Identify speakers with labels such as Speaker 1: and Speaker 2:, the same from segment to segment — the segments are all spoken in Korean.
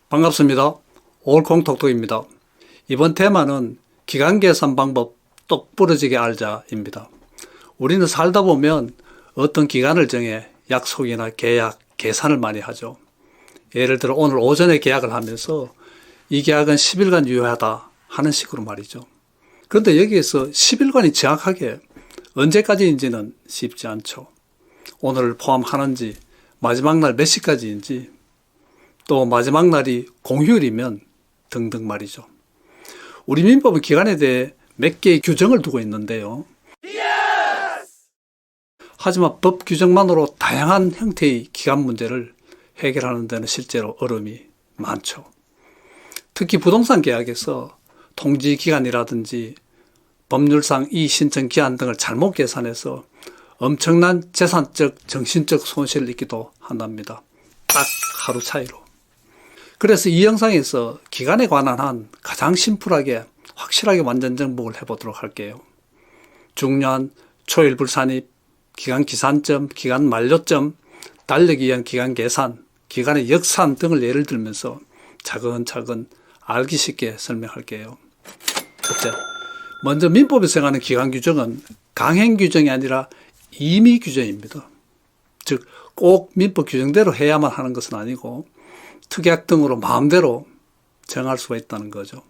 Speaker 1: 반갑습니다. 올콩톡톡입니다. 이번 테마는 기간계산 방법 똑부러지게 알자입니다. 우리는 살다 보면 어떤 기간을 정해 약속이나 계약, 계산을 많이 하죠. 예를 들어 오늘 오전에 계약을 하면서 이 계약은 10일간 유효하다 하는 식으로 말이죠. 그런데 여기에서 10일간이 정확하게 언제까지인지는 쉽지 않죠. 오늘을 포함하는지 마지막 날 몇 시까지인지 또 마지막 날이 공휴일이면 등등 말이죠. 우리 민법은 기간에 대해 몇 개의 규정을 두고 있는데요. 하지만 법 규정만으로 다양한 형태의 기간 문제를 해결하는 데는 실제로 어려움이 많죠. 특히 부동산 계약에서 통지기간이라든지 법률상 이의신청 기한 등을 잘못 계산해서 엄청난 재산적, 정신적 손실을 입기도 한답니다. 딱 하루 차이로. 그래서 이 영상에서 기간에 관한 한 가장 심플하게 확실하게 완전 정복을 해보도록 할게요. 중요한 초일 불산입, 기간 기산점, 기간 만료점, 달력에 의한 기간 계산, 기간의 역산 등을 예를 들면서 차근차근 알기 쉽게 설명할게요. 첫째, 먼저 민법에서 정하는 기간 규정은 강행 규정이 아니라 임의 규정입니다. 즉, 꼭 민법 규정대로 해야만 하는 것은 아니고 특약 등으로 마음대로 정할 수가 있다는 거죠.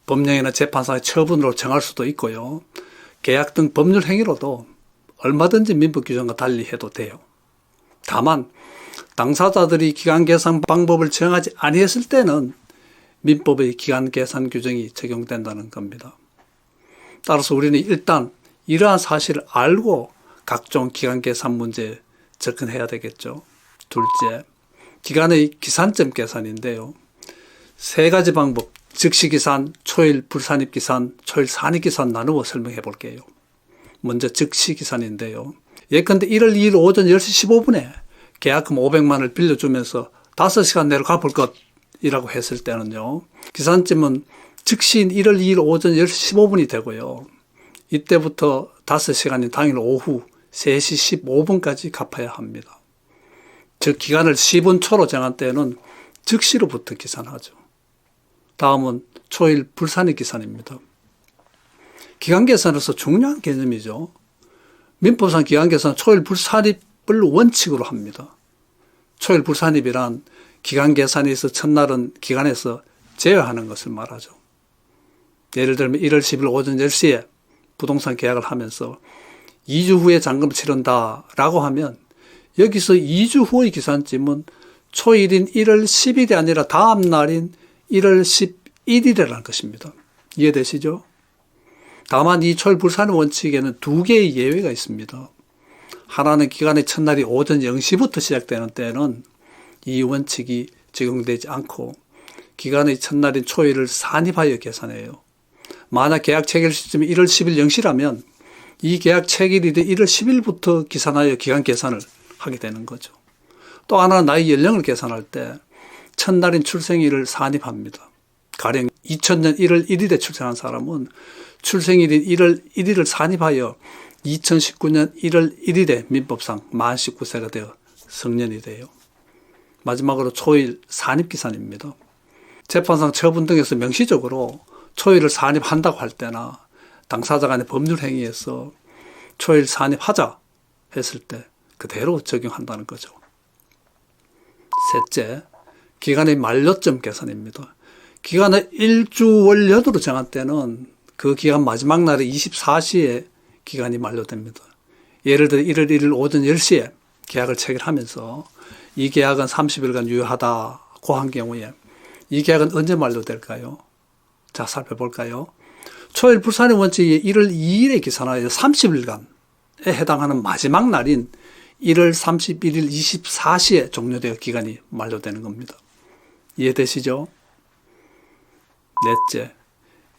Speaker 1: 법령이나 재판상의 처분으로 정할 수도 있고요. 계약 등 법률 행위로도 얼마든지 민법 규정과 달리 해도 돼요. 다만 당사자들이 기간 계산 방법을 정하지 아니했을 때는 민법의 기간 계산 규정이 적용된다는 겁니다. 따라서 우리는 일단 이러한 사실을 알고 각종 기간 계산 문제에 접근해야 되겠죠. 둘째, 기간의 기산점 계산인데요. 세 가지 방법, 즉시기산, 초일 불산입기산, 초일 산입기산 나누어 설명해 볼게요. 먼저 즉시기산인데요. 예컨대 1월 2일 오전 10시 15분에 계약금 500만을 빌려주면서 5시간 내로 갚을 것이라고 했을 때는요. 기산점은 즉시인 1월 2일 오전 10시 15분이 되고요. 이때부터 5시간인 당일 오후 3시 15분까지 갚아야 합니다. 즉 기간을 10분 초로 정한 때는 즉시로부터 계산하죠. 다음은 초일 불산입 기산입니다. 기간 계산에서 중요한 개념이죠. 민법상 기간 계산은 초일 불산입을 원칙으로 합니다. 초일 불산입이란 기간 계산에서 첫날은 기간에서 제외하는 것을 말하죠. 예를 들면 1월 10일 오전 10시에 부동산 계약을 하면서 2주 후에 잔금을 치른다라고 하면 여기서 2주 후의 기산점은 초일인 1월 10일이 아니라 다음 날인 1월 11일이라는 것입니다. 이해되시죠? 다만 이 초일 불산입 원칙에는 두 개의 예외가 있습니다. 하나는 기간의 첫날이 오전 0시부터 시작되는 때는 이 원칙이 적용되지 않고 기간의 첫날인 초일을 산입하여 계산해요. 만약 계약 체결 시점이 1월 10일 0시라면 이 계약 체결일이 1월 10일부터 기산하여 기간 계산을 하게 되는 거죠. 또 하나는 나이 연령을 계산할 때 첫날인 출생일을 산입합니다. 가령 2000년 1월 1일에 출생한 사람은 출생일인 1월 1일을 산입하여 2019년 1월 1일에 민법상 만 19세가 되어 성년이 돼요. 마지막으로 초일 산입기산입니다. 재판상 처분 등에서 명시적으로 초일을 산입한다고 할 때나 당사자 간의 법률 행위에서 초일 산입하자 했을 때 그대로 적용한다는 거죠. 셋째, 기간의 만료점 계산입니다. 기간을 일주월연으로 정한 때는 그 기간 마지막 날의 24시에 기간이 만료됩니다. 예를 들어 1월 1일 오전 10시에 계약을 체결하면서 이 계약은 30일간 유효하다고 한 경우에 이 계약은 언제 만료될까요? 자, 살펴볼까요? 초일 불산입 원칙이 1월 2일에 기산하여 30일간에 해당하는 마지막 날인 1월 31일 24시에 종료되어 기간이 만료되는 겁니다. 이해되시죠? 넷째,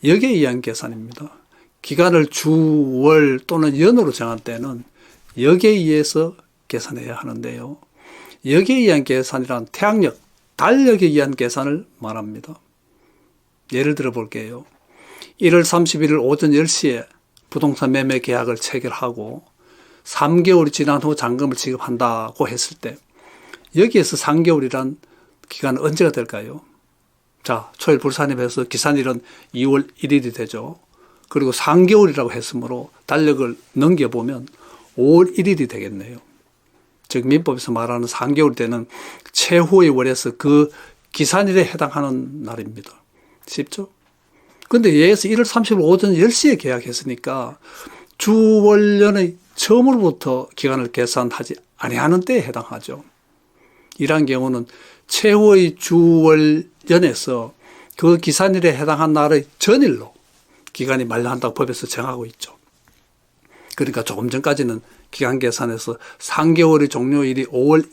Speaker 1: 역에 의한 계산입니다. 기간을 주, 월 또는 연으로 정한 때는 역에 의해서 계산해야 하는데요. 역에 의한 계산이란 태양력, 달력에 의한 계산을 말합니다. 예를 들어 볼게요. 1월 31일 오전 10시에 부동산 매매 계약을 체결하고 3개월이 지난 후 잔금을 지급한다고 했을 때 여기에서 3개월이란 기간은 언제가 될까요? 자, 초일 불산입해서 기산일은 2월 1일이 되죠. 그리고 3개월이라고 했으므로 달력을 넘겨보면 5월 1일이 되겠네요. 즉 민법에서 말하는 3개월 때는 최후의 월에서 그 기산일에 해당하는 날입니다. 쉽죠? 근데 예에서 1월 30일 오전 10시에 계약했으니까 주월년의 처음으로부터 기간을 계산하지 아니하는 때에 해당하죠. 이러한 경우는 최후의 주월년에서 그 기산일에 해당한 날의 전일로 기간이 만료한다고 법에서 정하고 있죠. 그러니까 조금 전까지는 기간 계산에서 3개월의 종료일이 5월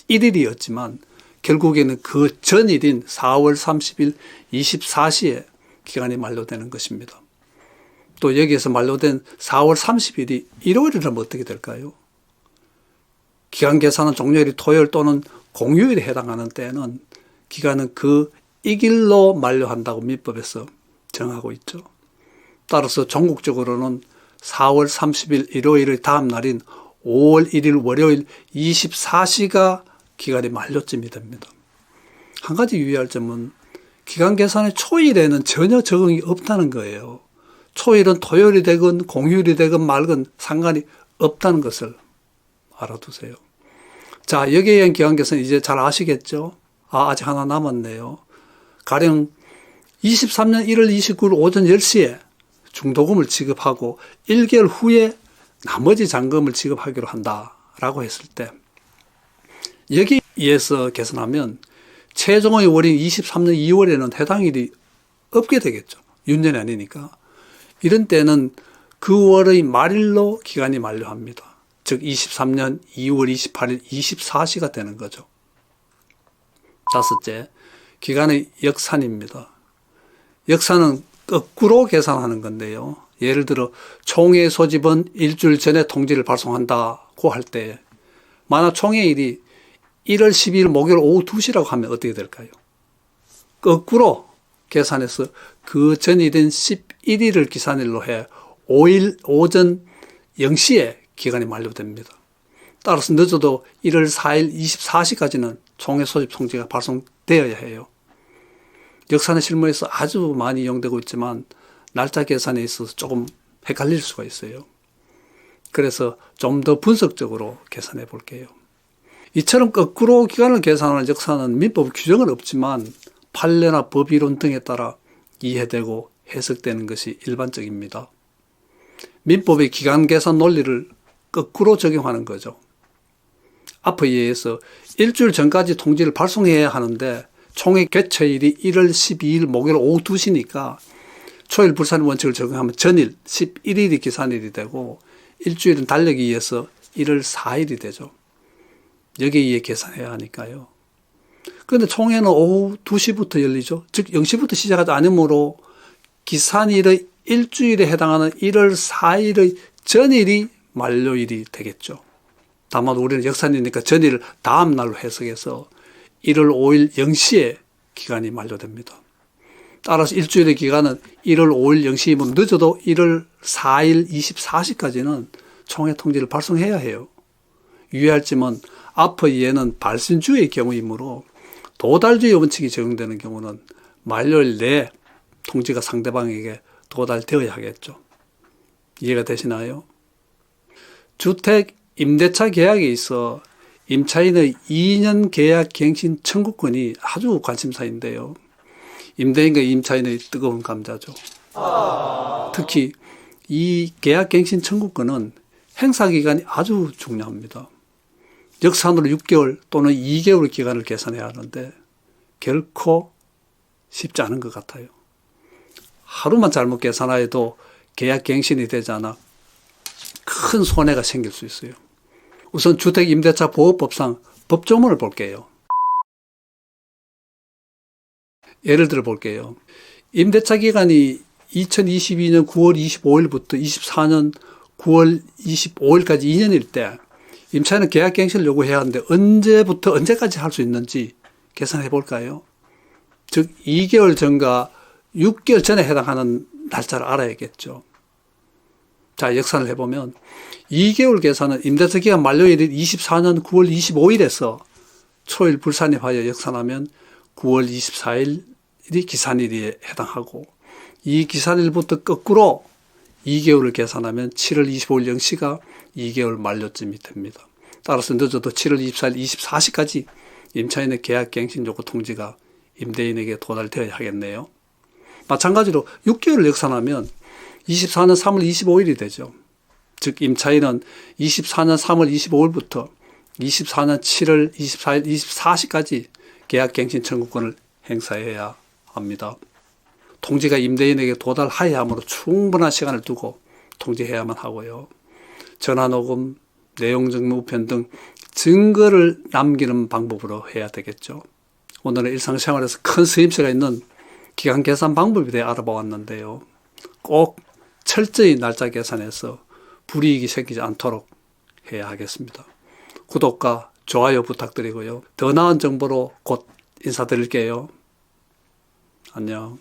Speaker 1: 1일이었지만 결국에는 그 전일인 4월 30일 24시에 기간이 만료되는 것입니다. 또 여기에서 만료된 4월 30일이 일요일이라면 어떻게 될까요? 기간 계산은 종료일이 토요일 또는 공휴일에 해당하는 때에는 기간은 그 이 길로 만료한다고 민법에서 정하고 있죠. 따라서 전국적으로는 4월 30일 일요일의 다음 날인 5월 1일 월요일 24시가 기간이 만료쯤이 됩니다. 한 가지 유의할 점은 기간 계산의 초일에는 전혀 적응이 없다는 거예요. 초일은 토요일이 되건 공휴일이 되건 말건 상관이 없다는 것을 알아두세요. 자, 여기에 의한 기간 계산 이제 잘 아시겠죠? 아직 하나 남았네요. 가령 23년 1월 29일 오전 10시에 중도금을 지급하고 1개월 후에 나머지 잔금을 지급하기로 한다라고 했을 때 여기에 의해서 계산하면 최종의 월인 23년 2월에는 해당일이 없게 되겠죠. 윤년이 아니니까. 이런 때는 그 월의 말일로 기간이 만료합니다. 즉 23년 2월 28일 24시가 되는 거죠. 다섯째, 기간의 역산입니다. 역산은 거꾸로 계산하는 건데요. 예를 들어 총회 소집은 일주일 전에 통지를 발송한다고 할 때 만약 총회일이 1월 12일 목요일 오후 2시라고 하면 어떻게 될까요? 거꾸로 계산해서 그 전일인 11일을 기산일로 해 5일 오전 0시에 기간이 만료됩니다. 따라서 늦어도 1월 4일 24시까지는 총회 소집 통지가 발송되어야 해요. 역산의 실무에서 아주 많이 이용되고 있지만 날짜 계산에 있어서 조금 헷갈릴 수가 있어요. 그래서 좀 더 분석적으로 계산해 볼게요. 이처럼 거꾸로 기간을 계산하는 역사는 민법 규정은 없지만 판례나 법이론 등에 따라 이해되고 해석되는 것이 일반적입니다. 민법의 기간 계산 논리를 거꾸로 적용하는 거죠. 앞에 의해서 일주일 전까지 통지를 발송해야 하는데 총회 개최일이 1월 12일 목요일 오후 2시니까 초일 불산 원칙을 적용하면 전일 11일이 기산일이 되고 일주일은 달력에 의해서 1월 4일이 되죠. 여기에 의해 계산해야 하니까요. 그런데 총회는 오후 2시부터 열리죠. 즉 0시부터 시작하지 않으므로 기산일의 일주일에 해당하는 1월 4일의 전일이 만료일이 되겠죠. 다만 우리는 역산이니까 전일을 다음 날로 해석해서 1월 5일 0시에 기간이 만료됩니다. 따라서 일주일의 기간은 1월 5일 0시이면 늦어도 1월 4일 24시까지는 총회 통지를 발송해야 해요. 유의할 점은 앞의 예는 발신주의 경우이므로 도달주의 원칙이 적용되는 경우는 만료일 내에 통지가 상대방에게 도달되어야 하겠죠. 이해가 되시나요? 주택 임대차 계약에 있어 임차인의 2년 계약 갱신 청구권이 아주 관심사인데요. 임대인과 임차인의 뜨거운 감자죠. 특히 이 계약 갱신 청구권은 행사기간이 아주 중요합니다. 역산으로 6개월 또는 2개월 기간을 계산해야 하는데 결코 쉽지 않은 것 같아요. 하루만 잘못 계산하여도 계약 갱신이 되지 않아 큰 손해가 생길 수 있어요. 우선 주택임대차 보호법상 법조문을 볼게요. 예를 들어 볼게요. 임대차 기간이 2022년 9월 25일부터 24년 9월 25일까지 2년일 때 임차인은 계약갱신을 요구해야 하는데 언제부터 언제까지 할 수 있는지 계산해 볼까요? 즉 2개월 전과 6개월 전에 해당하는 날짜를 알아야겠죠. 자, 역산을 해보면 2개월 계산은 임대차 기간 만료일인 24년 9월 25일에서 초일 불산입하여 역산하면 9월 24일이 기산일에 해당하고 이 기산일부터 거꾸로 2개월을 계산하면 7월 25일 0시가 2개월 만료쯤이 됩니다. 따라서 늦어도 7월 24일 24시까지 임차인의 계약갱신 요구 통지가 임대인에게 도달되어야 하겠네요. 마찬가지로 6개월을 역산하면 24년 3월 25일이 되죠. 즉 임차인은 24년 3월 25일부터 24년 7월 24일 24시까지 계약갱신 청구권을 행사해야 합니다. 통지가 임대인에게 도달하여야 하므로 충분한 시간을 두고 통지해야만 하고요. 전화녹음, 내용증명 우편 등 증거를 남기는 방법으로 해야 되겠죠. 오늘은 일상생활에서 큰 쓰임새가 있는 기간 계산 방법에 대해 알아보았는데요. 꼭 철저히 날짜 계산해서 불이익이 생기지 않도록 해야 하겠습니다. 구독과 좋아요 부탁드리고요. 더 나은 정보로 곧 인사드릴게요. 안녕.